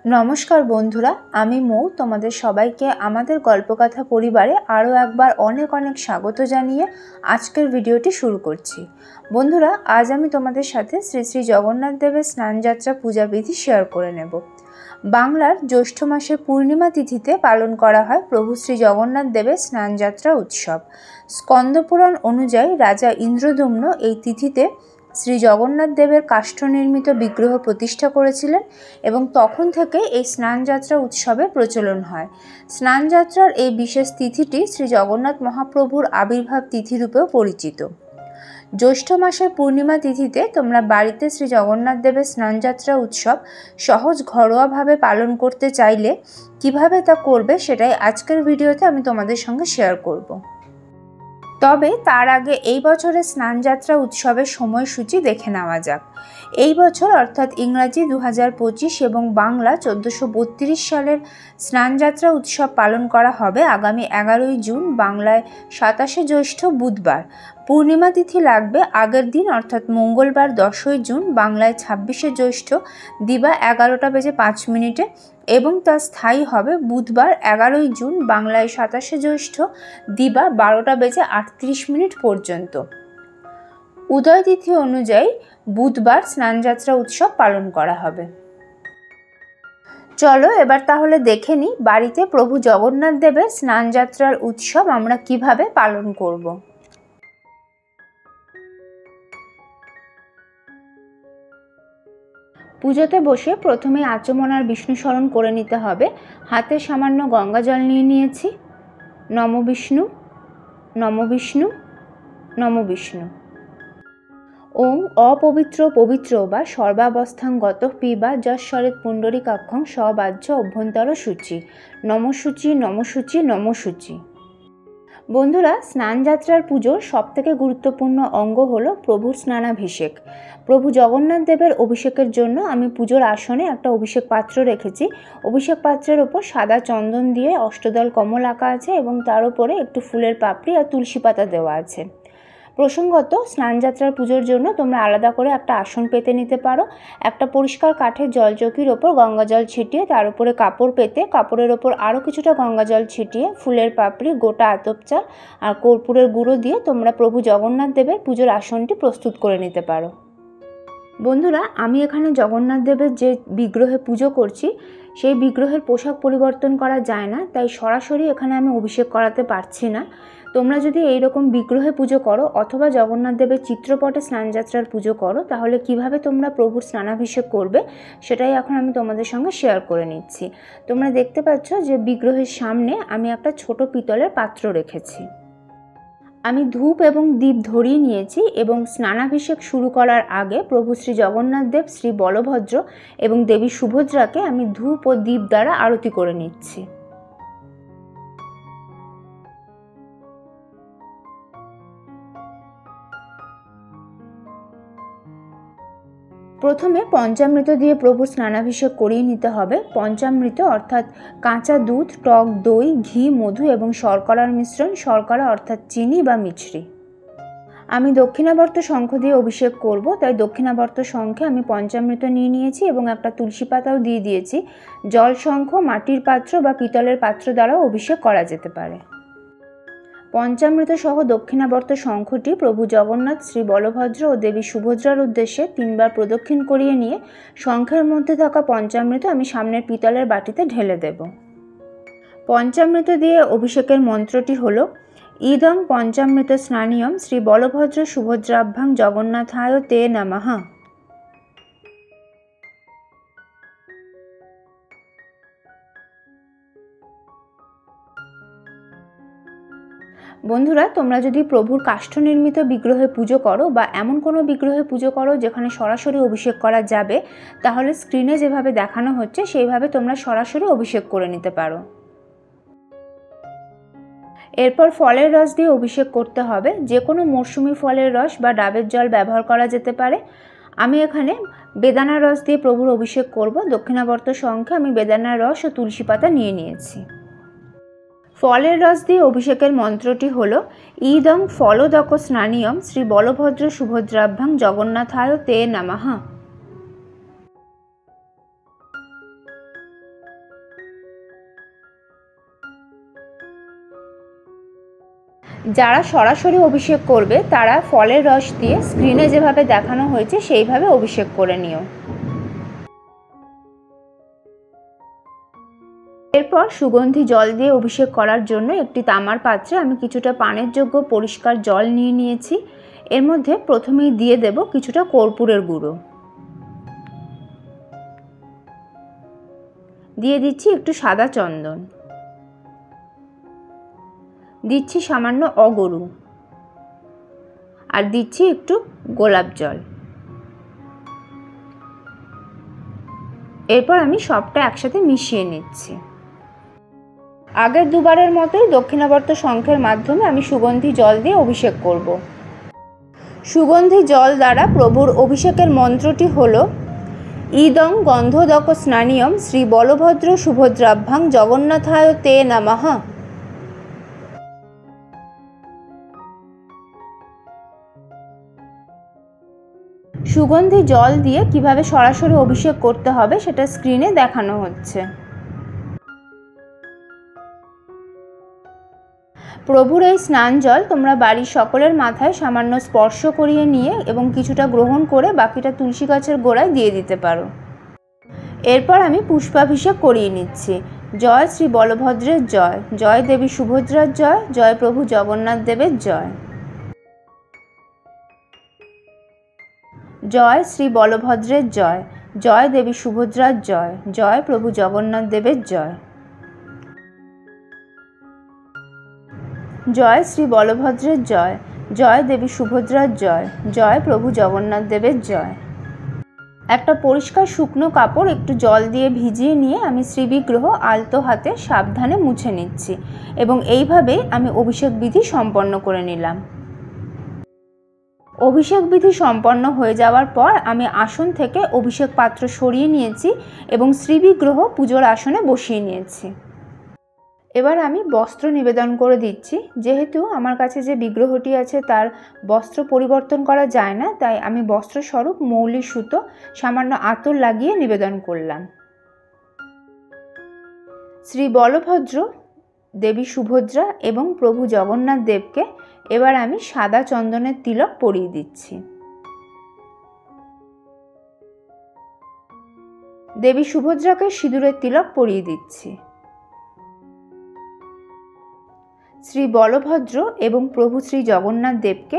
নমস্কার বন্ধুরা, আমি মৌ। তোমাদের সবাইকে আমাদের গল্পকথা পরিবারে আরও একবার অনেক অনেক স্বাগত জানিয়ে আজকের ভিডিওটি শুরু করছি। বন্ধুরা, আজ আমি তোমাদের সাথে শ্রী শ্রী জগন্নাথ দেবের স্নানযাত্রা পূজাবিধি শেয়ার করে নেব। বাংলার জ্যৈষ্ঠ মাসের পূর্ণিমা তিথিতে পালন করা হয় প্রভু শ্রী জগন্নাথ দেবের স্নানযাত্রা উৎসব। স্কন্দপুরাণ অনুযায়ী রাজা ইন্দ্রদ্যুম্ন এই তিথিতে শ্রী জগন্নাথ দেবের কাষ্ঠ নির্মিত বিগ্রহ প্রতিষ্ঠা করেছিলেন এবং তখন থেকে এই স্নানযাত্রা উৎসবের প্রচলন হয়। স্নানযাত্রার এই বিশেষ তিথিটি শ্রী জগন্নাথ মহাপ্রভুর আবির্ভাব তিথিরূপেও পরিচিত। জ্যৈষ্ঠ মাসের পূর্ণিমা তিথিতে তোমরা বাড়িতে শ্রী জগন্নাথ দেবের স্নানযাত্রা উৎসব সহজ ঘরোয়াভাবে পালন করতে চাইলে কিভাবে তা করবে সেটাই আজকের ভিডিওতে আমি তোমাদের সঙ্গে শেয়ার করব। তবে তার আগে এই বছরের স্নানযাত্রা উৎসবের সময়সূচি দেখে নেওয়া যাক। এই বছর অর্থাৎ ইংরাজি 2025 এবং বাংলা 1432 সালের স্নানযাত্রা উৎসব পালন করা হবে আগামী 11ই জুন, বাংলায় 27শে জ্যৈষ্ঠ বুধবার। পূর্ণিমা তিথি লাগবে আগের দিন অর্থাৎ মঙ্গলবার 10ই জুন, বাংলায় 26শে জ্যৈষ্ঠ দিবা 11টা বেজে 5 মিনিটে এবং তা স্থায়ী হবে বুধবার 11ই জুন, বাংলায় 27শে জ্যৈষ্ঠ দিবা 12টা বেজে 38 মিনিট পর্যন্ত। উদয় তিথি অনুযায়ী বুধবার স্নানযাত্রা উৎসব পালন করা হবে। চলো এবার তাহলে দেখে নিই বাড়িতে প্রভু জগন্নাথ দেবের স্নানযাত্রার উৎসব আমরা কিভাবে পালন করব। পুজোতে বসে প্রথমে আচমনার বিষ্ণু স্মরণ করে নিতে হবে। হাতে সামান্য গঙ্গা জল নিয়ে নিয়েছি। নম বিষ্ণু, নম বিষ্ণু, নম বিষ্ণু। ওং অপবিত্র পবিত্র বা সর্বাবস্থাং গত পিবা যশ্বরেত পুণ্ডরীকাক্ষং সবাহ্য অভ্যন্তর সূচি, নমসূচি, নমসূচি, নমসূচি। বন্ধুরা, স্নানযাত্রার পুজোর সবথেকে গুরুত্বপূর্ণ অঙ্গ হলো প্রভুর স্নানাভিষেক। প্রভু জগন্নাথ দেবের অভিষেকের জন্য আমি পুজোর আসনে একটা অভিষেক পাত্র রেখেছি। অভিষেক পাত্রের ওপর সাদা চন্দন দিয়ে অষ্টদল কমল আঁকা আছে এবং তার উপরে একটু ফুলের পাপড়ি আর তুলসী পাতা দেওয়া আছে। প্রসঙ্গত, স্নানযাত্রার পুজোর জন্য তোমরা আলাদা করে একটা আসন পেতে নিতে পারো। একটা পরিষ্কার কাঠের জলচৌকির ওপর গঙ্গা জল ছিটিয়ে তার উপরে কাপড় পেতে কাপড়ের ওপর আরও কিছুটা গঙ্গা জল ছিটিয়ে ফুলের পাপড়ি, গোটা আতপ চাল আর কর্পূরের গুঁড়ো দিয়ে তোমরা প্রভু জগন্নাথ দেবের পুজোর আসনটি প্রস্তুত করে নিতে পারো। বন্ধুরা, আমি এখানে জগন্নাথ দেবের যে বিগ্রহে পুজো করছি সেই বিগ্রহের পোশাক পরিবর্তন করা যায় না, তাই সরাসরি এখানে আমি অভিষেক করাতে পারছি না। তোমরা যদি এইরকম বিগ্রহে পুজো করো অথবা জগন্নাথ দেবের চিত্রপটে স্নানযাত্রার পুজো করো তাহলে কিভাবে তোমরা প্রভুর স্নানাভিষেক করবে সেটাই এখন আমি তোমাদের সঙ্গে শেয়ার করে নিচ্ছি। তোমরা দেখতে পাচ্ছ যে বিগ্রহের সামনে আমি একটা ছোট পিতলের পাত্র রেখেছি। আমি ধূপ এবং দীপ ধরিয়ে নিয়েছি এবং স্নানাভিষেক শুরু করার আগে প্রভু শ্রী জগন্নাথ দেব, শ্রী বলভদ্র এবং দেবী সুভদ্রাকে আমি ধূপ ও দীপ দ্বারা আরতি করে নিচ্ছি। প্রথমে পঞ্চামৃত দিয়ে প্রভুর স্নানাভিষেক করিয়ে নিতে হবে। পঞ্চামৃত অর্থাৎ কাঁচা দুধ, টক দই, ঘি, মধু এবং শর্করার মিশ্রণ, শর্করা অর্থাৎ চিনি বা মিছরি। আমি দক্ষিণাবর্ত শঙ্খ দিয়ে অভিষেক করব, তাই দক্ষিণাবর্ত শঙ্খে আমি পঞ্চামৃত নিয়ে নিয়েছি এবং একটা তুলসী পাতাও দিয়ে দিয়েছি। জল শঙ্খ, মাটির পাত্র বা পিতলের পাত্র দ্বারাও অভিষেক করা যেতে পারে। পঞ্চামৃত সহ দক্ষিণাবর্ত শঙ্খটি প্রভু জগন্নাথ, শ্রী বলভদ্র ও দেবী সুভদ্রার উদ্দেশ্যে 3বার প্রদক্ষিণ করিয়ে নিয়ে শঙ্খের মধ্যে থাকা পঞ্চামৃত আমি সামনের পিতলের বাটিতে ঢেলে দেব। পঞ্চামৃত দিয়ে অভিষেকের মন্ত্রটি হল ইদং পঞ্চামৃত স্নানিয়ম শ্রী বলভদ্র সুভদ্রাভ্যাং জগন্নাথায় তে নমঃ। বন্ধুরা, তোমরা যদি প্রভুর কাষ্ঠ নির্মিত বিগ্রহে পুজো করো বা এমন কোনো বিগ্রহে পুজো করো যেখানে সরাসরি অভিষেক করা যাবে তাহলে স্ক্রিনে যেভাবে দেখানো হচ্ছে সেইভাবে তোমরা সরাসরি অভিষেক করে নিতে পারো। এরপর ফলের রস দিয়ে অভিষেক করতে হবে। যে কোনো মরশুমি ফলের রস বা ডাবের জল ব্যবহার করা যেতে পারে। আমি এখানে বেদানার রস দিয়ে প্রভুর অভিষেক করব। দক্ষিণাবর্ত শঙ্খে আমি বেদানার রস ও তুলসী পাতা নিয়ে নিয়েছি। ফলের রস দিয়ে অভিষেকের মন্ত্রটি হল ইদং ফলদক স্নানিয়ম শ্রী বলভদ্র সুভদ্রাভ্যাং জগন্নাথায় তে নমঃ। যারা সরাসরি অভিষেক করবে তারা ফলের রস দিয়ে স্ক্রিনে যেভাবে দেখানো হয়েছে সেইভাবে অভিষেক করে নিও। এরপর সুগন্ধি জল দিয়ে অভিষেক করার জন্য একটি তামার পাত্রে আমি কিছুটা পানের যোগ্য পরিষ্কার জল নিয়ে নিয়েছি। এর মধ্যে প্রথমেই দিয়ে দেব কিছুটা কর্পূরের গুঁড়ো, দিয়ে দিচ্ছি একটু সাদা চন্দন, দিচ্ছি সামান্য অগরু, আর দিচ্ছি একটু গোলাপ জল। এরপর আমি সবটা একসাথে মিশিয়ে নিচ্ছি। আগের দুবারের মতোই দক্ষিণাবর্ত শঙ্খের মাধ্যমে আমি সুগন্ধি জল দিয়ে অভিষেক করব। সুগন্ধি জল দ্বারা প্রভুর অভিষেকের মন্ত্রটি হল ইদং গন্ধোদক স্নানিয়ম শ্রী বলভদ্র সুভদ্রাভ্যাং জগন্নাথায় তে নমঃ। সুগন্ধি জল দিয়ে কিভাবে সরাসরি অভিষেক করতে হবে সেটা স্ক্রিনে দেখানো হচ্ছে। প্রভুর এই স্নান জল তোমরা বাড়ির সকলের মাথায় সামান্য স্পর্শ করিয়ে নিয়ে এবং কিছুটা গ্রহণ করে বাকিটা তুলসী গাছের গোড়ায় দিয়ে দিতে পারো। এরপর আমি পুষ্পাভিষেক করিয়ে নিচ্ছি। জয় শ্রী বলভদ্রের জয়, জয় দেবী সুভদ্রার জয়, জয় প্রভু জগন্নাথ দেবের জয়। জয় শ্রী বলভদ্রের জয়, জয় দেবী সুভদ্রার জয়, জয় প্রভু জগন্নাথ দেবের জয়। জয় শ্রী বলভদ্রের জয়, জয় দেবী সুভদ্রার জয়, জয় প্রভু জগন্নাথ দেবের জয়। একটা পরিষ্কার শুকনো কাপড় একটু জল দিয়ে ভিজিয়ে নিয়ে আমি শ্রীবিগ্রহ আলতো হাতে সাবধানে মুছে নিচ্ছি এবং এইভাবে আমি অভিষেক বিধি সম্পন্ন করে নিলাম। অভিষেক বিধি সম্পন্ন হয়ে যাওয়ার পর আমি আসন থেকে অভিষেক পাত্র সরিয়ে নিয়েছি এবং শ্রীবিগ্রহ পুজোর আসনে বসিয়ে নিয়েছি। এবার আমি বস্ত্র নিবেদন করে দিচ্ছি। যেহেতু আমার কাছে যে বিগ্রহটি আছে তার বস্ত্র পরিবর্তন করা যায় না, তাই আমি বস্ত্রস্বরূপ মৌলি সুতো সামান্য আতর লাগিয়ে নিবেদন করলাম। শ্রী বলভদ্র, দেবী সুভদ্রা এবং প্রভু জগন্নাথ দেবকে এবার আমি সাদা চন্দনের তিলক পরিয়ে দিচ্ছি। দেবী সুভদ্রাকে সিঁদুরের তিলক পরিয়ে দিচ্ছি। শ্রী বলভদ্র এবং প্রভু শ্রী জগন্নাথ দেবকে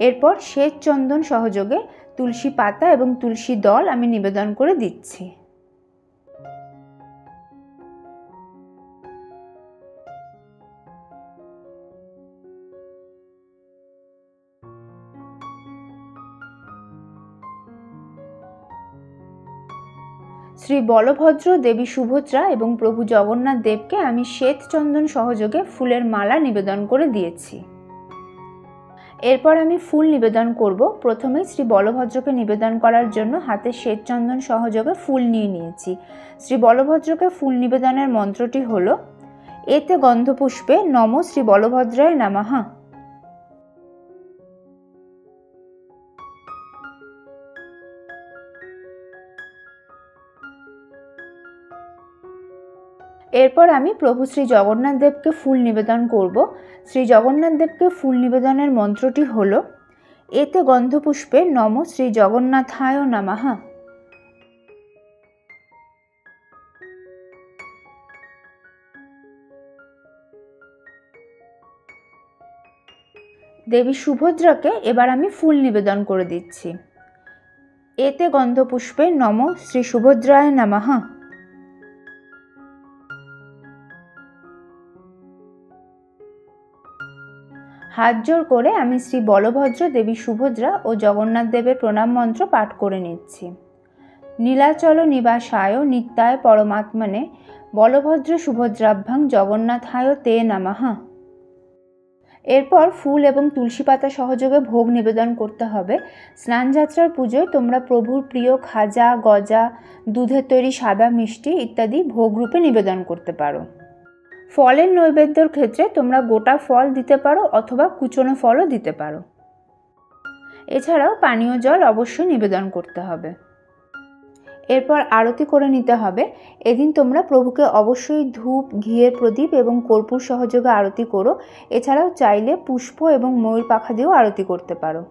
এরপর শ্বেত চন্দন সহযোগে তুলসী পাতা এবং তুলসী দল আমি নিবেদন করে দিচ্ছি। শ্রী বলভদ্র, দেবী সুভদ্রা এবং প্রভু জগন্নাথ দেবকে আমি শ্বেত চন্দন সহযোগে ফুলের মালা নিবেদন করে দিয়েছি। এরপর আমি ফুল নিবেদন করব। প্রথমে শ্রী বলভদ্রকে নিবেদন করার জন্য হাতে শ্বেত চন্দন সহযোগে ফুল নিয়ে নিয়েছি। শ্রী বলভদ্রকে ফুল নিবেদনের মন্ত্রটি হল এতে গন্ধপুষ্পে নম শ্রী বলভদ্রায় নমঃ। এরপর আমি প্রভু শ্রী জগন্নাথ দেবকে ফুল নিবেদন করব। শ্রী জগন্নাথ দেবকে ফুল নিবেদনের মন্ত্রটি হল এতে গন্ধপুষ্পে নম শ্রী জগন্নাথায় নমঃ। দেবী সুভদ্রাকে এবার আমি ফুল নিবেদন করে দিচ্ছি। এতে গন্ধপুষ্পে নম শ্রী সুভদ্রায় নমঃ। হাত জোর করে আমি শ্রী বলভদ্র, দেবী সুভদ্রা ও জগন্নাথ দেবের প্রণাম মন্ত্র পাঠ করে নিচ্ছি। নীলাচল নিবাসায় নিত্যায় পরমাত্মনে বলভদ্র সুভদ্রাভ্যাং জগন্নাথায় তে নমঃ। এরপর ফুল এবং তুলসী পাতা সহযোগে ভোগ নিবেদন করতে হবে। স্নানযাত্রার পুজোয় তোমরা প্রভুর প্রিয় খাজা, গজা, দুধের তৈরি সাদা মিষ্টি ইত্যাদি ভোগরূপে নিবেদন করতে পারো। ফলের নৈবেদ্যর ক্ষেত্রে তোমরা গোটা ফল দিতে পারো অথবা কুচনো ফলও দিতে পারো। এছাড়াও পানীয় জল অবশ্যই নিবেদন করতে হবে। এরপর আরতি করে নিতে হবে। এদিন তোমরা প্রভুকে অবশ্যই ধূপ, ঘিয়ের প্রদীপ এবং কর্পূর সহযোগে আরতি করো। এছাড়াও চাইলে পুষ্প এবং ময়ূর পাখা দিয়েও আরতি করতে পারো।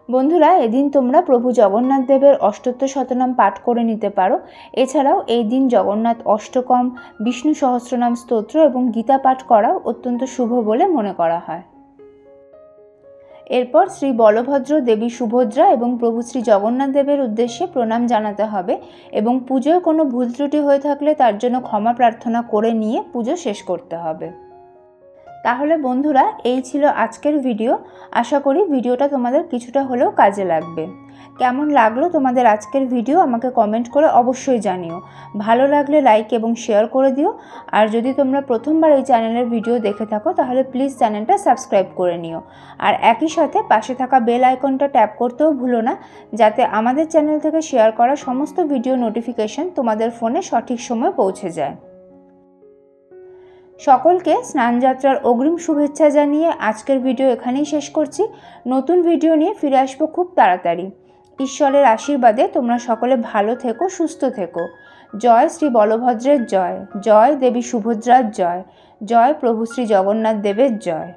বন্ধুরা, এদিন তোমরা প্রভু জগন্নাথ দেবের অষ্টোত্তর শতনাম পাঠ করে নিতে পারো। এছাড়াও এই দিন জগন্নাথ অষ্টকম, বিষ্ণু সহস্রনাম স্তোত্র এবং গীতা পাঠ করাও অত্যন্ত শুভ বলে মনে করা হয়। এরপর শ্রী বলভদ্র, দেবী সুভদ্রা এবং প্রভু শ্রী জগন্নাথ দেবের উদ্দেশ্যে প্রণাম জানাতে হবে এবং পুজোয় কোনো ভুল ত্রুটি হয়ে থাকলে তার জন্য ক্ষমা প্রার্থনা করে নিয়ে পুজো শেষ করতে হবে। তাহলে বন্ধুরা, এই ছিল আজকের ভিডিও। আশা করি ভিডিওটা তোমাদের কিছুটা হলেও কাজে লাগবে। কেমন লাগলো তোমাদের আজকের ভিডিও আমাকে কমেন্ট করে অবশ্যই জানিও। ভালো লাগলে লাইক এবং শেয়ার করে দিও। আর যদি তোমরা প্রথমবার এই চ্যানেলের ভিডিও দেখে থাকো তাহলে প্লিজ চ্যানেলটা সাবস্ক্রাইব করে নিও। আর একই সাথে পাশে থাকা বেল আইকনটা ট্যাপ করতেও ভুলো না, যাতে আমাদের চ্যানেল থেকে শেয়ার করা সমস্ত ভিডিও নোটিফিকেশন তোমাদের ফোনে সঠিক সময় পৌঁছে যায়। সকলকে স্নানযাত্রার অগ্রিম শুভেচ্ছা জানিয়ে আজকের ভিডিও এখানেই শেষ করছি। নতুন ভিডিও নিয়ে ফিরে আসবো খুব তাড়াতাড়ি। ঈশ্বরের আশীর্বাদে তোমরা সকলে ভালো থেকো, সুস্থ থেকো। জয় শ্রী বলভদ্রের জয়, জয় দেবী সুভদ্রার জয়, জয় প্রভু শ্রী জগন্নাথ দেবের জয়।